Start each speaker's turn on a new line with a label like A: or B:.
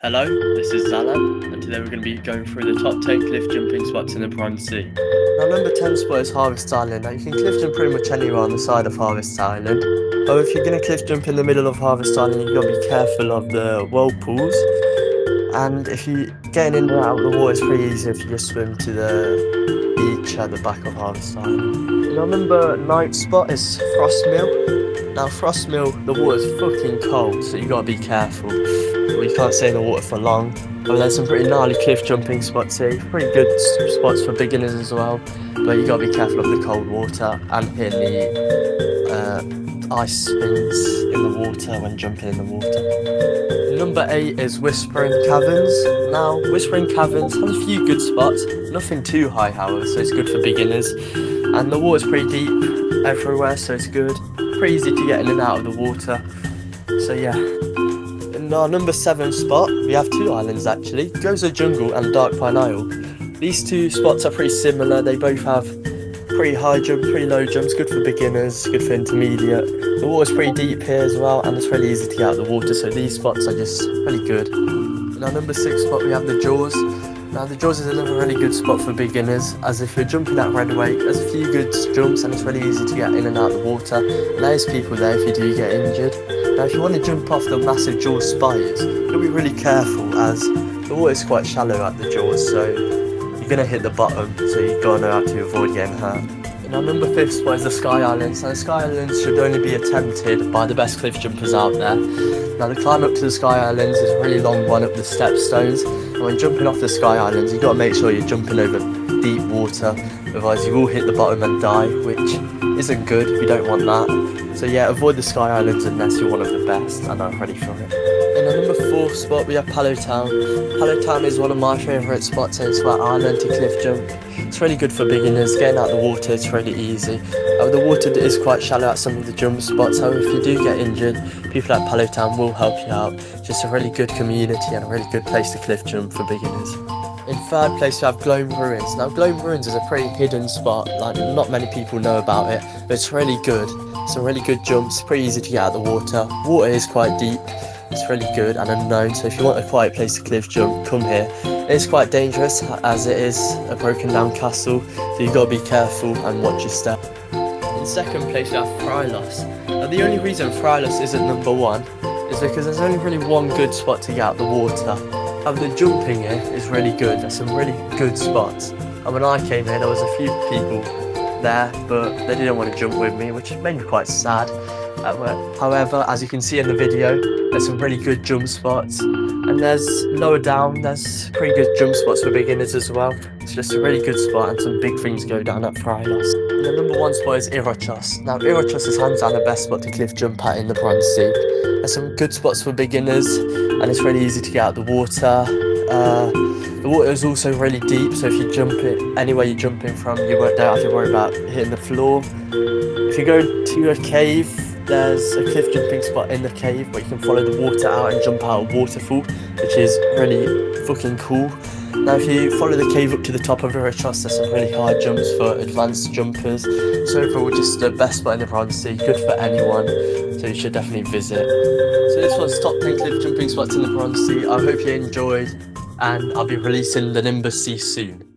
A: Hello, this is Zalan, and today we're going to be going through the top 10 cliff jumping spots in the Bronze Sea.
B: Now, number 10 spot is Harvest Island. Now, you can cliff jump pretty much anywhere on the side of Harvest Island. However, if you're going to cliff jump in the middle of Harvest Island, you've got to be careful of the whirlpools. And if you're getting in and out of the water, it's pretty easy if you just swim to the beach at the back of Harvest Island. Now, number 9 spot is Frost Mill. Now, Frost Mill, the water's fucking cold, so you got to be careful. You can't stay in the water for long. But there's some pretty gnarly cliff jumping spots here, pretty good spots for beginners as well, but you gotta be careful of the cold water and hitting the ice spins in the water when jumping in the water. Number 8 is Whispering Caverns. Now, Whispering Caverns has a few good spots, nothing too high however, so it's good for beginners, and the water's pretty deep everywhere, so it's good, pretty easy to get in and out of the water, so yeah. In our number 7 spot, we have two islands actually, Gozo Jungle and Dark Pine Isle. These two spots are pretty similar, they both have pretty high jump, pretty low jumps, good for beginners, good for intermediate. The water's pretty deep here as well, and it's really easy to get out of the water, so these spots are just really good. In our number 6 spot, we have the Jaws. Now the Jaws is another really good spot for beginners, as if you're jumping at redweight, there's a few good jumps and it's really easy to get in and out of the water, and there's people there if you do get injured. Now if you want to jump off the massive Jaws spires, you'll be really careful as the water is quite shallow at the Jaws, so you're going to hit the bottom, so you've got to know how to avoid getting hurt. In our number 5 spot is the Sky Islands. Now the Sky Islands should only be attempted by the best cliff jumpers out there. Now the climb up to the Sky Islands is a really long one up the step stones, and when jumping off the Sky Islands you've got to make sure you're jumping over deep water, otherwise you will hit the bottom and die, which isn't good if you don't want that. So yeah, avoid the Sky Islands unless you're one of the best and are ready for it. In our number 4 spot we have Palo Town. Palo Town is one of my favourite spots, and it's about island to cliff jump. It's really good for beginners, getting out of the water it's really easy. The water is quite shallow at some of the jump spots, however if you do get injured, people at Palo Town will help you out. It's just a really good community and a really good place to cliff jump for beginners. In 3rd place we have Gloam Ruins. Now Gloam Ruins is a pretty hidden spot, like not many people know about it, but it's really good. Some really good jumps, pretty easy to get out of the water. Water is quite deep, it's really good and unknown, so if you want a quiet place to cliff jump, come here. It is quite dangerous as it is a broken down castle, so you've got to be careful and watch your step. In 2nd place we have Frylos. Now the only reason Frylos isn't number 1 is because there's only really one good spot to get out the water. However, the jumping here is really good, there's some really good spots. And when I came here there was a few people there, but they didn't want to jump with me, which made me quite sad. However, as you can see in the video, there's some really good jump spots, and there's lower down, there's pretty good jump spots for beginners as well. It's just a really good spot and some big things go down at Frylos. And the number 1 spot is Irochos. Now Irochos is hands down the best spot to cliff jump at in the Bronze Sea. There's some good spots for beginners and it's really easy to get out the water. The water is also really deep, so if you jump it anywhere you're jumping from, you don't have to worry about hitting the floor. If you go to a cave, there's a cliff jumping spot in the cave where you can follow the water out and jump out a waterfall, which is really fucking cool. Now if you follow the cave up to the top of Irochos, there's some really high jumps for advanced jumpers. So overall just the best spot in the Bronze Sea, good for anyone, so you should definitely visit. So this was top 10 cliff jumping spots in the Bronze Sea. I hope you enjoyed, and I'll be releasing the Nimbus Sea soon.